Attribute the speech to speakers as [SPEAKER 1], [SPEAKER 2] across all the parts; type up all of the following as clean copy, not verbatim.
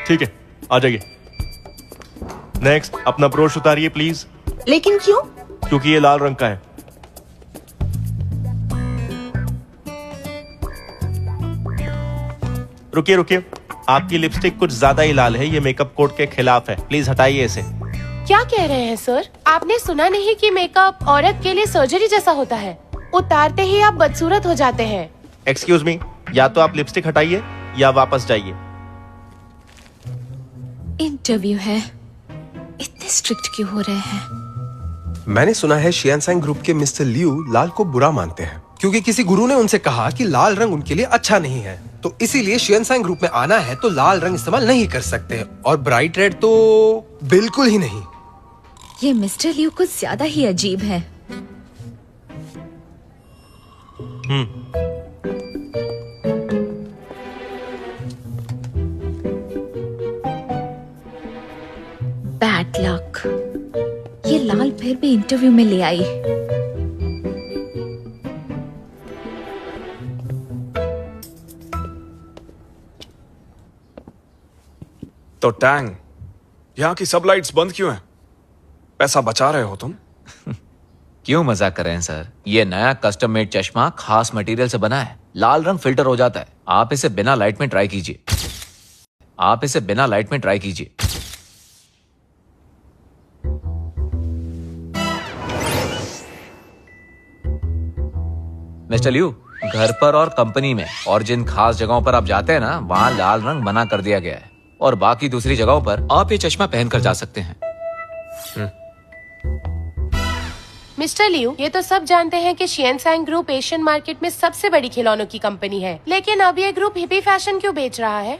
[SPEAKER 1] ठीक है, आ जाइए। नेक्स्ट, अपना ब्रोश उतारिए प्लीज।
[SPEAKER 2] लेकिन क्यों?
[SPEAKER 1] क्योंकि ये लाल रंग का है। रुकिए रुकिए, आपकी लिपस्टिक कुछ ज्यादा ही लाल है, ये मेकअप कोड के खिलाफ है, प्लीज हटाइए इसे।
[SPEAKER 2] क्या कह रहे हैं सर? आपने सुना नहीं कि मेकअप औरत के लिए सर्जरी जैसा होता है? उतारते ही आप बदसूरत हो जाते हैं।
[SPEAKER 1] एक्सक्यूज मी, या तो आप लिपस्टिक हटाइए या वापस जाइए।
[SPEAKER 3] इंटरव्यू है, इतने स्ट्रिक्ट क्यों हो रहे हैं?
[SPEAKER 4] मैंने सुना है शियानसैंग ग्रुप के मिस्टर लियू लाल को बुरा मानते हैं क्योंकि किसी गुरु ने उनसे कहा कि लाल रंग उनके लिए अच्छा नहीं है, तो इसीलिए शियानसैंग ग्रुप में आना है तो लाल रंग इस्तेमाल नहीं कर सकते, और ब्राइट रेड तो बिल्कुल ही नहीं।
[SPEAKER 3] ये मिस्टर लियू कुछ ज्यादा ही अजीब है। बैड लक, ये लाल फिर भी इंटरव्यू में ले आई।
[SPEAKER 5] तो टैंग, यहाँ की सब लाइट्स बंद क्यों हैं? पैसा बचा रहे हो तुम?
[SPEAKER 6] क्यों मजाक कर रहे हैं सर? ये नया कस्टम मेड चश्मा खास मटेरियल से बना है, लाल रंग फिल्टर हो जाता है। आप इसे बिना लाइट में ट्राई कीजिए। मिस्टर लियू, घर पर और कंपनी में और जिन खास जगहों पर आप जाते हैं ना, वहाँ लाल रंग मना कर दिया गया है, और बाकी दूसरी जगहों पर आप ये चश्मा पहनकर जा सकते हैं।
[SPEAKER 2] मिस्टर लियू, ये तो सब जानते हैं कि शियानसैंग ग्रुप एशियन मार्केट में सबसे बड़ी खिलौनों की कंपनी है, लेकिन अब ये ग्रुप हिप्पी फैशन क्यों बेच रहा है?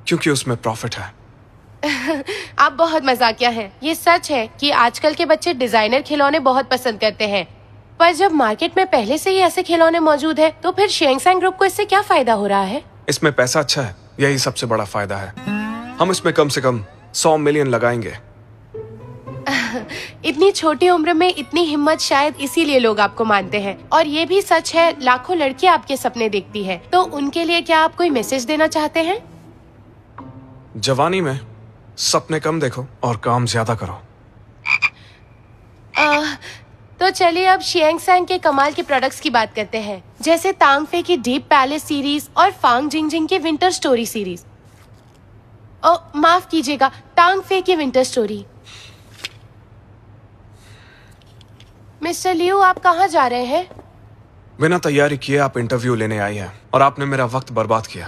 [SPEAKER 5] क्योंकि उसमें प्रॉफिट है।
[SPEAKER 2] आप बहुत मजाकिया हैं। ये सच है कि आजकल के बच्चे डिजाइनर खिलौने बहुत पसंद करते हैं, पर जब मार्केट में पहले से ही ऐसे खिलौने मौजूद है, तो फिर शियानसैंग ग्रुप को इससे क्या फायदा हो रहा है?
[SPEAKER 5] इसमें पैसा अच्छा है, यही सबसे बड़ा फायदा है। हम इसमें कम से कम 100 मिलियन लगाएंगे।
[SPEAKER 2] इतनी छोटी उम्र में इतनी हिम्मत, शायद इसीलिए लोग आपको मानते हैं। और ये भी सच है, लाखों लड़कियां आपके सपने देखती है, तो उनके लिए क्या आप कोई मैसेज देना चाहते हैं?
[SPEAKER 5] जवानी में सपने कम देखो और काम ज्यादा करो।
[SPEAKER 2] तो चलिए अब शियांगसैंग के कमाल के प्रोडक्ट्स की बात करते हैं, जैसे तांगफे की डीप पैलेस सीरीज और फांग जिंगजिंग की विंटर स्टोरी सीरीज। माफ कीजिएगा, तांगफे की विंटर स्टोरी। मिस्टर लियू, आप कहाँ जा रहे हैं?
[SPEAKER 5] बिना तैयारी किए आप इंटरव्यू लेने आई हैं और आपने मेरा वक्त बर्बाद किया।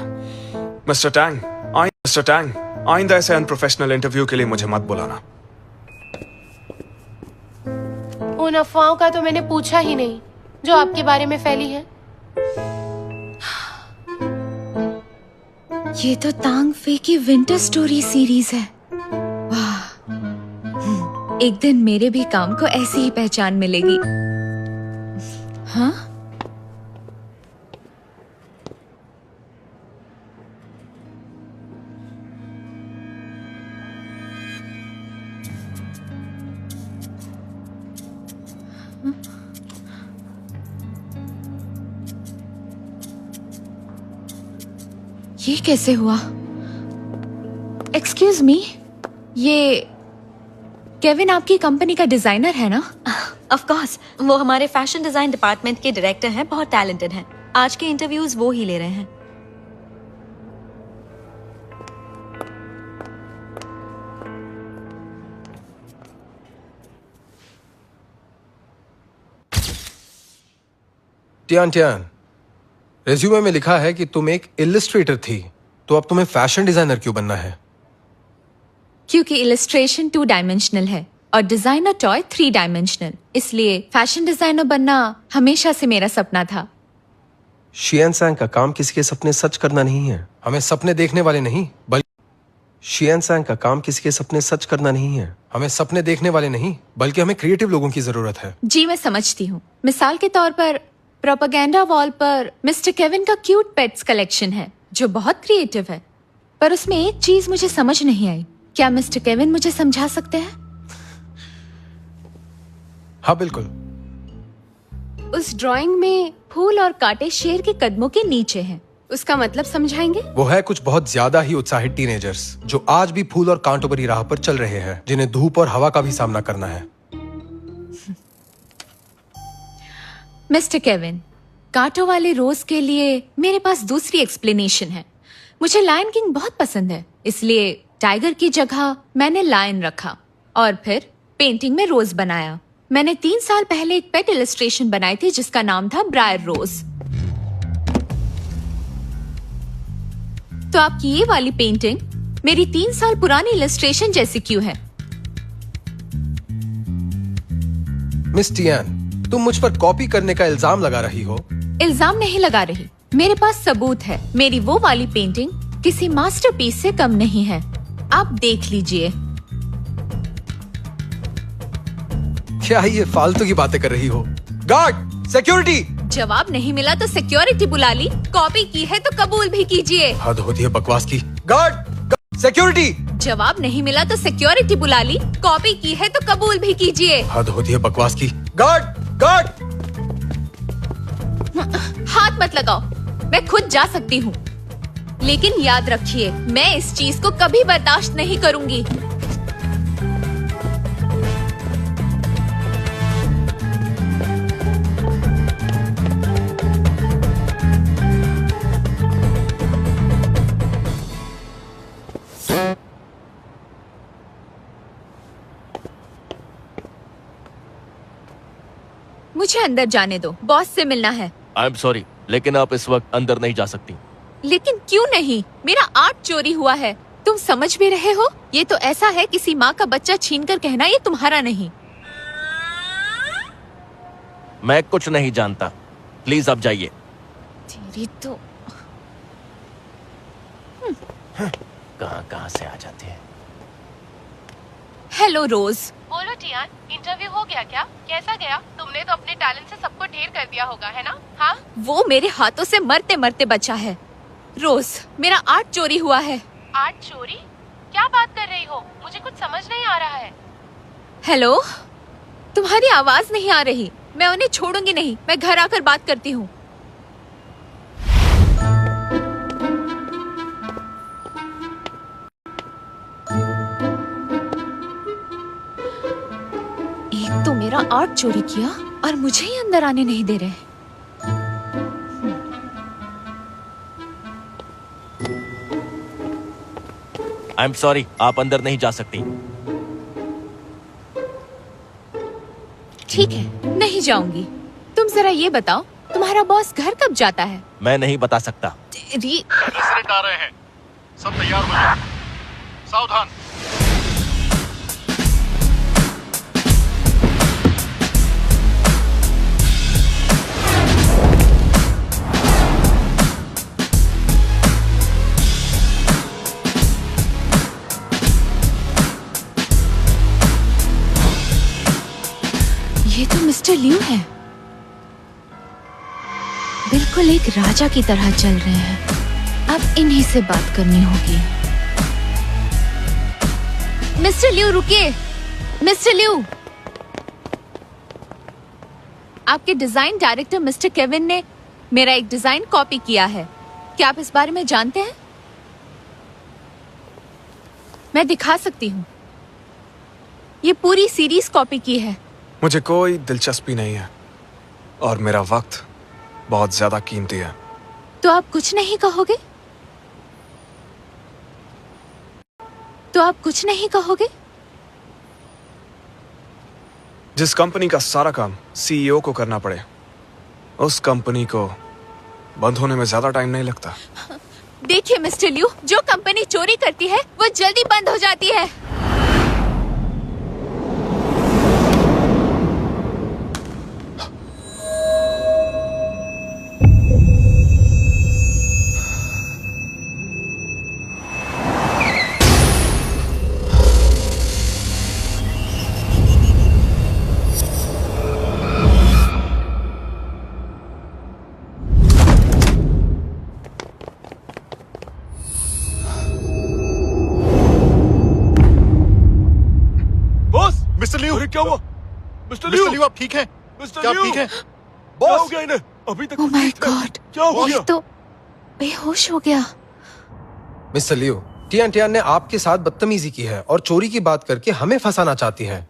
[SPEAKER 5] मिस्टर टैंग, आइंदा ऐसे अनप्रोफेशनल इंटरव्यू के लिए मुझे मत बुलाना।
[SPEAKER 2] उन अफवाहों का तो मैंने पूछा ही नहीं जो आपके बारे में फैली है।
[SPEAKER 3] ये तो तांगफे की विंटर स्टोरी सीरीज है। वाह, एक दिन मेरे भी काम को ऐसी ही पहचान मिलेगी। हाँ, ये कैसे हुआ? एक्सक्यूज मी, ये केविन आपकी कंपनी का डिजाइनर है ना?
[SPEAKER 7] ऑफ कोर्स, वो हमारे फैशन डिजाइन डिपार्टमेंट के डायरेक्टर हैं, बहुत टैलेंटेड हैं। आज के इंटरव्यूज वो ही ले रहे हैं।
[SPEAKER 4] टियान, रेज्यूमे में लिखा है कि तुम एक इलस्ट्रेटर थी, तो अब तुम्हें फैशन डिजाइनर क्यों बनना है?
[SPEAKER 3] क्योंकि इलस्ट्रेशन 2 डायमेंशनल है और डिजाइनर टॉय 3 डायमेंशनल, इसलिए फैशन डिजाइनर बनना हमेशा से मेरा सपना था।
[SPEAKER 4] शियानसैंग का काम किसी के सपने सच करना नहीं है, हमें सपने देखने वाले नहीं बल्कि शियानसैंग का काम किसी के सपने सच करना नहीं है, हमें सपने देखने वाले नहीं बल्कि हमें क्रिएटिव लोगों की जरूरत है।
[SPEAKER 3] जी मैं समझती हूँ। मिसाल के तौर पर प्रोपेगेंडा वॉल पर मिस्टर केविन का क्यूट पेट्स कलेक्शन है जो बहुत क्रिएटिव है, पर उसमें एक चीज मुझे समझ नहीं आई। क्या मिस्टर केविन मुझे समझा सकते हैं?
[SPEAKER 4] हाँ बिल्कुल।
[SPEAKER 3] उस ड्राइंग में फूल और कांटे शेर के कदमों के नीचे हैं। उसका मतलब समझाएंगे?
[SPEAKER 4] वो है कुछ बहुत ज्यादा ही उत्साहित टीनेजर्स जो आज भी फूल और कांटों भरी राह पर चल रहे हैं, जिन्हें धूप और हवा का भी सामना करना है।
[SPEAKER 3] मिस्टर केविन, कांटों वाले रोज के लिए मेरे पास दूसरी एक्सप्लेनेशन है। मुझे लायन किंग बहुत पसंद है, इसलिए टाइगर की जगह मैंने लायन रखा और फिर पेंटिंग में रोज बनाया। मैंने 3 साल पहले एक पेट इलस्ट्रेशन बनाई थी जिसका नाम था ब्रायर रोज। तो आपकी ये वाली पेंटिंग मेरी 3 साल पुरानी इलस्ट्रेशन जैसी क्यों है?
[SPEAKER 4] मिस टियान, तुम मुझ पर कॉपी करने का इल्जाम लगा रही हो।
[SPEAKER 3] इल्जाम नहीं लगा रही, मेरे पास सबूत है। मेरी वो वाली पेंटिंग किसी मास्टरपीस से कम नहीं है, आप देख लीजिए।
[SPEAKER 4] क्या ये फालतू की बातें कर रही हो? Guard, security!
[SPEAKER 3] जवाब नहीं मिला तो सिक्योरिटी बुला ली। कॉपी की है तो कबूल भी कीजिए।
[SPEAKER 4] हद होती है बकवास की। Guard, security!
[SPEAKER 3] जवाब नहीं मिला तो सिक्योरिटी बुला ली। कॉपी की है तो कबूल भी कीजिए।
[SPEAKER 4] हद होती है बकवास की। Guard, guard!
[SPEAKER 3] हाथ मत लगाओ, मैं खुद जा सकती हूँ। लेकिन याद रखिए, मैं इस चीज को कभी बर्दाश्त नहीं करूंगी। मुझे अंदर जाने दो, बॉस से मिलना है।
[SPEAKER 1] आई एम सॉरी, लेकिन आप इस वक्त अंदर नहीं जा सकती।
[SPEAKER 3] लेकिन क्यों नहीं? मेरा आर्ट चोरी हुआ है, तुम समझ भी रहे हो? ये तो ऐसा है किसी माँ का बच्चा छीनकर कहना ये तुम्हारा नहीं।
[SPEAKER 1] मैं कुछ नहीं जानता, प्लीज आप जाइए।
[SPEAKER 3] तेरी तो
[SPEAKER 1] कहाँ से आ जाते हैं।
[SPEAKER 3] हेलो रोज।
[SPEAKER 2] बोलो टियान, इंटरव्यू हो गया क्या? कैसा गया? तुमने तो अपने टैलेंट से सबको ढेर कर दिया होगा, है ना? हाँ,
[SPEAKER 3] वो मेरे हाथों से मरते मरते बचा है। रोज, मेरा आर्ट चोरी हुआ है।
[SPEAKER 2] आर्ट चोरी? क्या बात कर रही हो? मुझे कुछ समझ नहीं आ रहा है।
[SPEAKER 3] हेलो, तुम्हारी आवाज नहीं आ रही। मैं उन्हें छोड़ूंगी नहीं, मैं घर आकर बात करती हूँ। एक तो मेरा आर्ट चोरी किया और मुझे ही अंदर आने नहीं दे रहे।
[SPEAKER 1] आई एम सॉरी, आप अंदर नहीं जा सकती।
[SPEAKER 3] ठीक है, नहीं जाऊंगी। तुम जरा ये बताओ, तुम्हारा बॉस घर कब जाता है?
[SPEAKER 1] मैं नहीं बता सकता।
[SPEAKER 3] तेरी
[SPEAKER 8] प्रेसिडेंट आ रहे हैं, सब तैयार हो जाओ। सावधान।
[SPEAKER 3] ये तो मिस्टर लियू है। बिल्कुल एक राजा की तरह चल रहे हैं। अब इन्हीं से बात करनी होगी। मिस्टर लियू रुकिए। मिस्टर लियू, आपके डिजाइन डायरेक्टर मिस्टर केविन ने मेरा एक डिजाइन कॉपी किया है। क्या आप इस बारे में जानते हैं? मैं दिखा सकती हूँ। ये पूरी सीरीज कॉपी की है।
[SPEAKER 5] मुझे कोई दिलचस्पी नहीं है और मेरा वक्त बहुत ज्यादा कीमती है।
[SPEAKER 3] तो आप कुछ नहीं कहोगे? तो आप कुछ नहीं कहोगे?
[SPEAKER 5] जिस कंपनी का सारा काम सीईओ को करना पड़े, उस कंपनी को बंद होने में ज्यादा टाइम नहीं लगता।
[SPEAKER 3] देखिए मिस्टर लियू, जो कंपनी चोरी करती है वो जल्दी बंद हो जाती है।
[SPEAKER 8] मिस्टर लियू,
[SPEAKER 5] क्या हुआ?
[SPEAKER 8] मिस्टर लियू, आप ठीक हैं? क्या आप ठीक हैं?
[SPEAKER 5] क्या हो गया इन्हें? अभी तक
[SPEAKER 3] Oh my
[SPEAKER 5] ठीक थे।
[SPEAKER 3] God!
[SPEAKER 5] क्या हो गया?
[SPEAKER 3] बेहोश हो गया।
[SPEAKER 4] मिस्टर लियो, टियान टियान ने आपके साथ बदतमीजी की है और चोरी की बात करके हमें फंसाना चाहती है।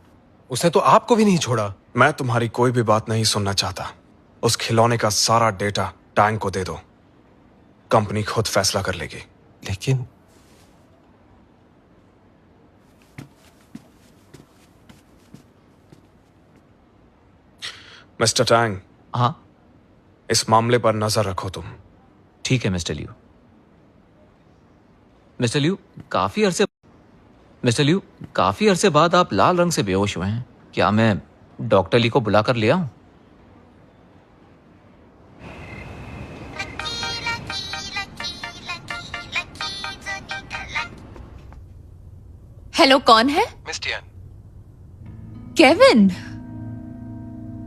[SPEAKER 4] उसने तो आपको भी नहीं छोड़ा।
[SPEAKER 5] मैं तुम्हारी कोई भी बात नहीं सुनना चाहता। उस खिलौने का सारा डेटा टैंग को दे दो, कंपनी खुद फैसला कर लेगी।
[SPEAKER 4] लेकिन
[SPEAKER 5] मिस्टर टैंग,
[SPEAKER 6] हाँ
[SPEAKER 5] इस मामले पर नजर रखो तुम।
[SPEAKER 6] ठीक है मिस्टर लियू। मिस्टर लियू, काफी अरसे बाद आप लाल रंग से बेहोश हुए हैं। क्या मैं डॉक्टर ली को बुलाकर ले आऊं?
[SPEAKER 3] हेलो, कौन है?
[SPEAKER 4] Miss Tian,
[SPEAKER 3] Kevin.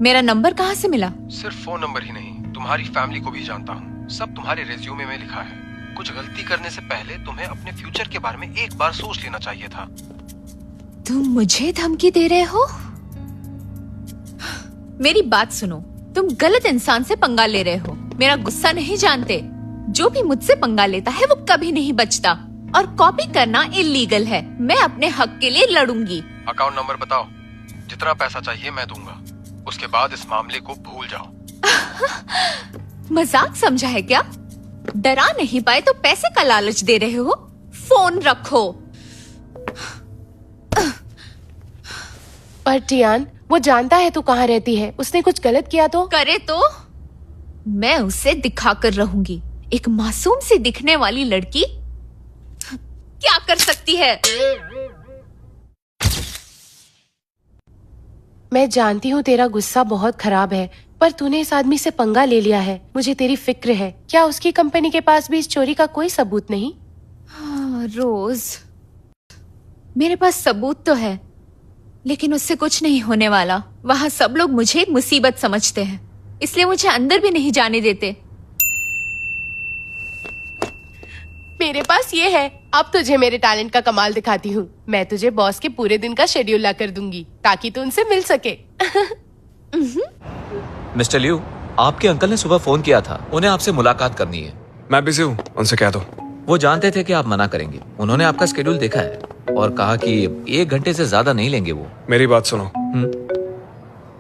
[SPEAKER 3] मेरा नंबर कहाँ से मिला?
[SPEAKER 4] सिर्फ फोन नंबर ही नहीं, तुम्हारी फैमिली को भी जानता हूँ। सब तुम्हारे रिज्यूमे में लिखा है। कुछ गलती करने से पहले तुम्हें अपने फ्यूचर के बारे में एक बार सोच लेना चाहिए था।
[SPEAKER 3] तुम मुझे धमकी दे रहे हो? मेरी बात सुनो, तुम गलत इंसान से पंगा ले रहे हो। मेरा गुस्सा नहीं जानते। जो भी मुझसे पंगा लेता है वो कभी नहीं बचता, और कॉपी करना इलीगल है। मैं अपने हक के लिए लड़ूंगी।
[SPEAKER 4] अकाउंट नंबर बताओ, जितना पैसा चाहिए मैं दूंगा। उसके बाद इस मामले को भूल जाओ।
[SPEAKER 3] मजाक समझा है क्या? डरा नहीं पाए तो पैसे का लालच दे रहे हो? फोन रखो।
[SPEAKER 2] पर टियान, वो जानता है तू कहाँ रहती है। उसने कुछ गलत किया तो?
[SPEAKER 3] करे तो मैं उसे दिखा कर रहूंगी। एक मासूम सी दिखने वाली लड़की क्या कर सकती है?
[SPEAKER 2] मैं जानती हूँ तेरा गुस्सा बहुत खराब है, पर तूने इस आदमी से पंगा ले लिया है। मुझे तेरी फिक्र है। क्या उसकी कंपनी के पास भी इस चोरी का कोई सबूत नहीं?
[SPEAKER 3] हाँ, रोज, मेरे पास सबूत तो है, लेकिन उससे कुछ नहीं होने वाला। वहाँ सब लोग मुझे एक मुसीबत समझते हैं, इसलिए मुझे अंदर भी नहीं जाने देते।
[SPEAKER 2] मेरे पास ये है। अब तुझे मेरे टैलेंट का कमाल दिखाती हूँ। मैं तुझे बॉस के पूरे दिन का शेड्यूल ला कर दूंगी ताकि तू उनसे मिल सके।
[SPEAKER 6] मिस्टर लियू, आपके अंकल ने सुबह फोन किया था। उन्हें आपसे मुलाकात करनी है।
[SPEAKER 5] मैं बिजी हूँ, उनसे कह दो।
[SPEAKER 6] वो जानते थे कि आप मना करेंगे। उन्होंने आपका स्केड्यूल देखा है और कहा कि 1 घंटे से ज्यादा नहीं लेंगे वो।
[SPEAKER 5] मेरी बात सुनो।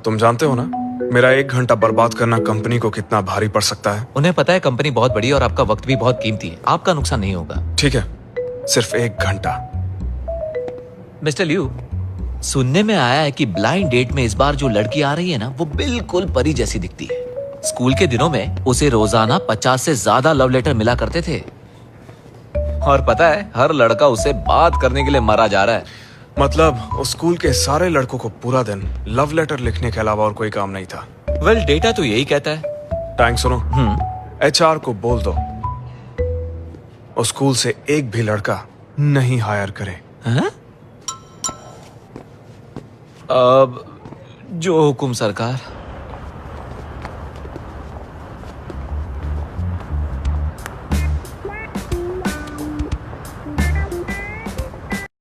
[SPEAKER 5] तुम जानते हो ना, मेरा 1 घंटा बर्बाद करना कंपनी को कितना भारी पड़ सकता है।
[SPEAKER 6] उन्हें पता है कंपनी बहुत बड़ी है और आपका वक्त भी बहुत कीमती है। आपका नुकसान नहीं होगा।
[SPEAKER 5] ठीक है, सिर्फ 1 घंटा।
[SPEAKER 6] मिस्टर लियू, सुनने में आया है कि ब्लाइंड डेट में इस बार जो लड़की आ रही है ना, वो बिल्कुल परी जैसी दिखती है। स्कूल के दिनों में उसे रोजाना 50 से ज्यादा लव लेटर मिला करते थे, और पता है हर लड़का उसे बात करने के लिए मरा जा रहा है।
[SPEAKER 5] मतलब उस स्कूल के सारे लड़कों को पूरा दिन लव लेटर लिखने के अलावा और कोई काम नहीं था।
[SPEAKER 6] वेल, डेटा तो यही कहता है।
[SPEAKER 5] टैंक सुनो, HR को बोल दो उस स्कूल से एक भी लड़का नहीं हायर करे।
[SPEAKER 6] हाँ? अब जो हुकुम सरकार।